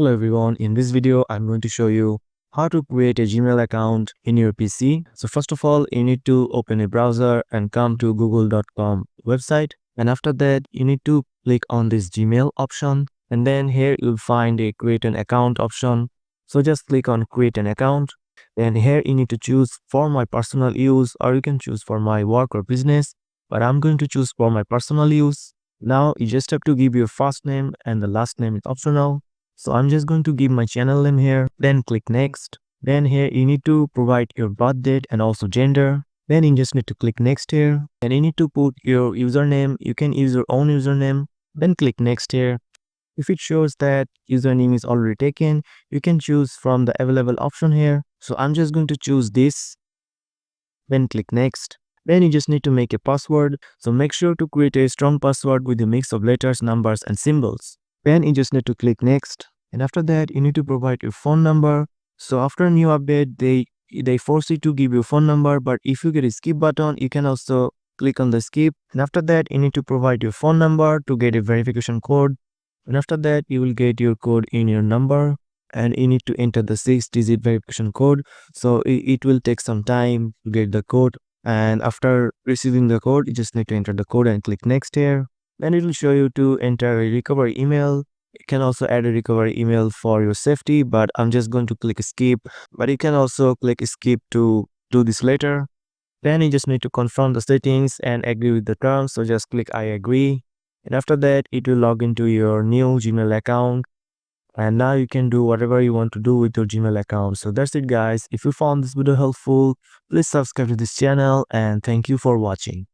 Hello everyone, in this video I'm going to show you how to create a Gmail account in your PC. So first of all, you need to open a browser and come to google.com website, and after that you need to click on this Gmail option, and then here you'll find a create an account option. So just click on create an account. Then here you need to choose for my personal use, or you can choose for my work or business, but I'm going to choose for my personal use. Now you just have to give your first name and the last name is optional. So I'm just going to give my channel name here, then click next. Then here you need to provide your birth date and also gender. Then you just need to click next here. And you need to put your username. You can use your own username. Then click next here. If it shows that username is already taken, you can choose from the available option here. So I'm just going to choose this. Then click next. Then you just need to make a password. So make sure to create a strong password with a mix of letters, numbers and symbols. Then you just need to click next, and after that you need to provide your phone number. So after a new update, they force you to give your phone number, but if you get a skip button, you can also click on the skip. And after that you need to provide your phone number to get a verification code, and after that you will get your code in your number, and you need to enter the 6-digit verification code. So it will take some time to get the code, and after receiving the code you just need to enter the code and click next here. Then it will show you to enter a recovery email. You can also add a recovery email for your safety, but I'm just going to click skip. But you can also click skip to do this later. Then you just need to confirm the settings and agree with the terms. So just click I agree. And after that, it will log into your new Gmail account. And now you can do whatever you want to do with your Gmail account. So that's it, guys. If you found this video helpful, please subscribe to this channel and thank you for watching.